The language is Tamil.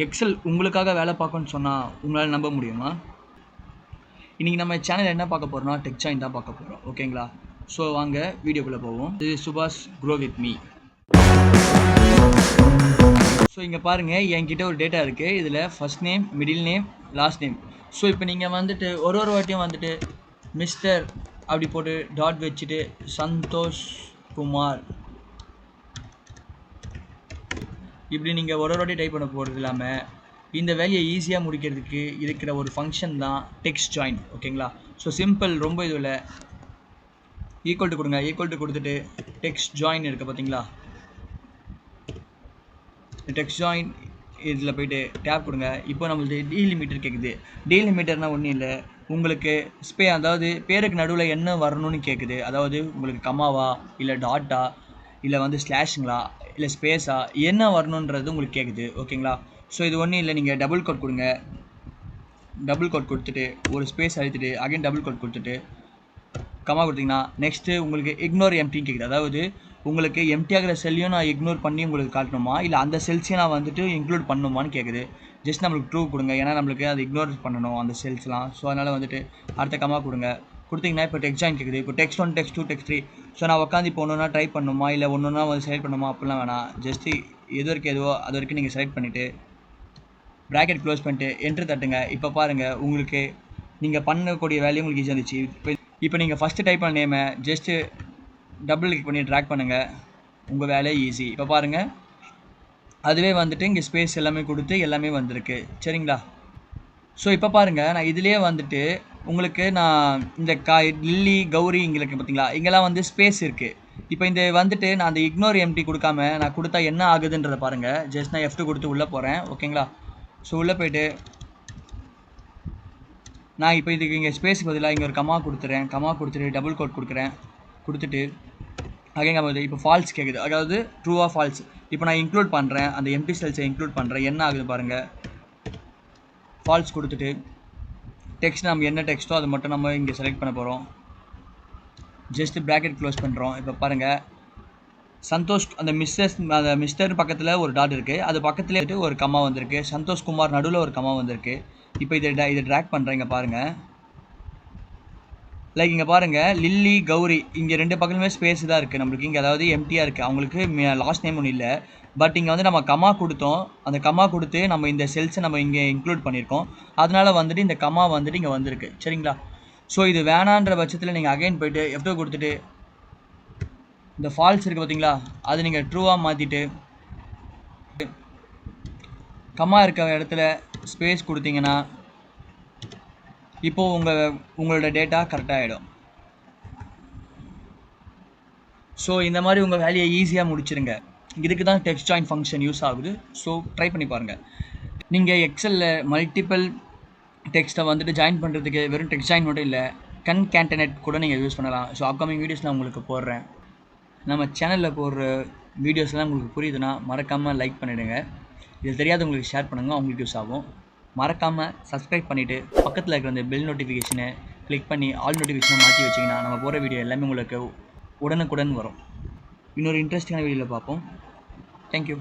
எக்ஸல் உங்களுக்காக வேலை பார்க்கணும்னு சொன்னால் உங்களால் நம்ப முடியுமா? இன்றைக்கி நம்ம சேனல் என்ன பார்க்க போகிறோம்னா டெக் ஜாயின் தான் பார்க்க போகிறோம். ஓகேங்களா? ஸோ வாங்க வீடியோக்குள்ளே போவோம். இது சுபாஷ் க்ரோ வித் மீ. ஸோ இங்கே பாருங்கள், என்கிட்ட ஒரு டேட்டா இருக்குது. இதில் first name, middle name, last name. So இப்போ நீங்கள் வந்துட்டு ஒரு வாட்டியும் வந்துட்டு மிஸ்டர் அப்படி போட்டு டாட் வச்சுட்டு சந்தோஷ் குமார் இப்படி நீங்கள் ஒரு வாட்டி டைப் பண்ண போகிறது இல்லாமல் இந்த வேலையை ஈஸியாக முடிக்கிறதுக்கு இருக்கிற ஒரு ஃபங்க்ஷன் தான் டெக்ஸ்ட் ஜாயின். ஓகேங்களா? ஸோ சிம்பிள், ரொம்ப இதில் ஈக்குவல் டு கொடுங்க. ஈக்குவல் டு கொடுத்துட்டு டெக்ஸ்ட் ஜாயின் இருக்குது பார்த்தீங்களா? டெக்ஸ்ட் ஜாயின் இதில் போய்ட்டு டேப் கொடுங்க. இப்போ நம்மளுக்கு டீலிமிட்டர் கேட்குது. டீலிமிட்டர்னால் ஒன்றும் இல்லை, உங்களுக்கு அதாவது பேருக்கு நடுவில் என்ன வரணும்னு கேட்குது. அதாவது உங்களுக்கு கமாவா இல்லை டாட்டா இல்லை வந்து ஸ்லாஷுங்களா இல்லை ஸ்பேஸா என்ன வரணுன்றது உங்களுக்கு கேட்குது. ஓகேங்களா? ஸோ இது ஒன்றும் இல்லை, நீங்கள் டபுள் கோட் கொடுங்க. டபுள் கோட் கொடுத்துட்டு ஒரு ஸ்பேஸ் அழுத்திட்டு அகைன் டபுள் கோட் கொடுத்துட்டு கமா கொடுத்தீங்கன்னா நெக்ஸ்ட்டு உங்களுக்கு இக்னோர் எம்டின்னு கேட்குது. அதாவது உங்களுக்கு எம்டி ஆகிற செல்லையும் நான் இக்னோர் பண்ணி உங்களுக்கு காட்டணுமா இல்லை அந்த செல்ஸையும் நான் வந்துட்டு இன்க்ளூட் பண்ணணுமான்னு கேட்குது. ஜஸ்ட் நம்மளுக்கு ட்ரூ கொடுங்க, ஏன்னா நம்மளுக்கு அது இக்னோர் பண்ணணும் அந்த செல்ஸ்லாம். ஸோ அதனால் வந்துட்டு அடுத்த கமா கொடுங்க. கொடுத்தீங்கன்னா இப்போ டெக்ஸ்ட் ஜாயின் கேட்குது. இப்போ டெக்ஸ்ட் 1, டெக்ஸ்ட் 2, டெக்ஸ்ட் 3. ஸோ நான் உட்காந்து இப்போ ஒன்றுனா ட்ரை பண்ணணுமா இல்லை ஒன்றுனா வந்து செலக்ட் பண்ணணுமா அப்படிலாம் வேணாம். ஜஸ்ட்டு எது வரைக்கும் எதுவோ அது வரைக்கும் நீங்கள் செலக்ட் பண்ணிவிட்டு ப்ராக்கெட் க்ளோஸ் பண்ணிட்டு என்ட்ரு தட்டுங்க. இப்போ பாருங்கள், உங்களுக்கு நீங்கள் பண்ணக்கூடிய வேலையும் உங்களுக்கு ஈஸியாக இருந்துச்சு. இப்போ நீங்கள் ஃபஸ்ட்டு டைப் பண்ண நேமை ஜஸ்ட்டு டபுள் கிளிக் பண்ணி ட்ராக் பண்ணுங்கள், உங்கள் வேலை ஈஸி. இப்போ பாருங்கள், அதுவே வந்துட்டு இங்கே ஸ்பேஸ் எல்லாமே கொடுத்து எல்லாமே வந்திருக்கு. சரிங்களா? ஸோ இப்போ பாருங்கள், நான் இதிலே வந்துட்டு உங்களுக்கு நான் இந்த லில்லி கௌரி இங்கே இருக்குது பார்த்தீங்களா, இங்கெல்லாம் வந்து ஸ்பேஸ் இருக்குது. இப்போ இந்த வந்துட்டு நான் அந்த இக்னோர் எம்டி கொடுக்காம நான் கொடுத்தா என்ன ஆகுதுன்றதை பாருங்கள். ஜஸ்ட் நான் F2 கொடுத்து உள்ளே போகிறேன். ஓகேங்களா? ஸோ உள்ளே போய்ட்டு நான் இப்போ இதுக்கு இங்கே ஸ்பேஸுக்கு பதிலாக இங்கே ஒரு கமா கொடுத்துறேன். கமா கொடுத்துட்டு டபுள் கோட் கொடுக்குறேன். கொடுத்துட்டு அகைன் இப்போ ஃபால்ஸ் கேட்குது. அதாவது ட்ரூவா ஃபால்ஸ். இப்போ நான் இன்க்ளூட் பண்ணுறேன், அந்த எம்டி செல்ஸை இன்க்ளூட் பண்ணுறேன். என்ன ஆகுது பாருங்கள். ஃபால்ஸ் கொடுத்துட்டு டெக்ஸ்ட் நம்ம என்ன டெக்ஸ்ட்டோ அதை மட்டும் நம்ம இங்கே செலக்ட் பண்ண போகிறோம். ஜஸ்ட் ப்ராக்கெட் க்ளோஸ் பண்ணுறோம். இப்போ பாருங்கள், சந்தோஷ் அந்த மிஸ்டர் பக்கத்தில் ஒரு டாட் இருக்குது, அது பக்கத்துலேயே ஒரு கமா வந்திருக்கு. சந்தோஷ் குமார் நடுவில் ஒரு கமா வந்திருக்கு. இப்போ இதை ட்ராக் பண்ணுறேன். இங்கே பாருங்கள், லைக் இங்கே பாருங்கள், லில்லி கௌரி இங்கே ரெண்டு பக்கத்துலையுமே ஸ்பேஸ் தான் இருக்குது நம்மளுக்கு. இங்கே அதாவது எம்டியாக இருக்குது, அவங்களுக்கு லாஸ்ட் நேம் ஒன்றும் இல்லை. பட் இங்கே வந்து நம்ம கமா கொடுத்தோம், அந்த கமா கொடுத்து நம்ம இந்த செல்ஸை நம்ம இங்கே இன்க்ளூட் பண்ணியிருக்கோம். அதனால் வந்துட்டு இந்த கமா வந்துட்டு இங்கே வந்திருக்கு. சரிங்களா? ஸோ இது வேணான்ற பட்சத்தில் நீங்கள் அகைன் போய்ட்டு F2 கொடுத்துட்டு இந்த ஃபால்ஸ் இருக்குது பார்த்தீங்களா, அது நீங்கள் ட்ரூவாக மாற்றிட்டு கமா இருக்க இடத்துல ஸ்பேஸ் கொடுத்தீங்கன்னா இப்போது உங்களோட டேட்டா கரெக்டாக ஆகிடும். ஸோ இந்த மாதிரி உங்கள் வேலையை ஈஸியாக முடிச்சிருங்க. இதுக்கு தான் டெக்ஸ்ட் ஜாயின் ஃபங்க்ஷன் யூஸ் ஆகுது. ஸோ ட்ரை பண்ணி பாருங்கள். நீங்கள் எக்ஸலில் மல்டிபிள் டெக்ஸ்ட்டை வந்துட்டு ஜாயின் பண்ணுறதுக்கு வெறும் டெக்ஸ்ட் ஜாயின் மட்டும் இல்லை, கன்கேட்டனேட் கூட நீங்கள் யூஸ் பண்ணலாம். ஸோ அப்கமிங் வீடியோஸ் நான் உங்களுக்கு போடுறேன். நம்ம சேனலில் போடுற வீடியோஸ்லாம் உங்களுக்கு புரியுதுன்னா மறக்காமல் லைக் பண்ணிவிடுங்க. இது தெரியாதவங்களுக்கு ஷேர் பண்ணுங்கள், அவங்களுக்கு யூஸ் ஆகும். மறக்காமல் சப்ஸ்கிரைப் பண்ணிவிட்டு பக்கத்தில் இருக்கிற அந்த பெல் நோட்டிஃபிகேஷனை கிளிக் பண்ணி ஆல் நோட்டிஃபிகேஷனை மாற்றி வச்சிங்கன்னா நம்ம போகிற வீடியோ எல்லாமே உங்களுக்கு உடனுக்குடன் வரும். இன்னொரு இன்ட்ரெஸ்டிங்கான வீடியோவில் பார்ப்போம். தேங்க்யூ.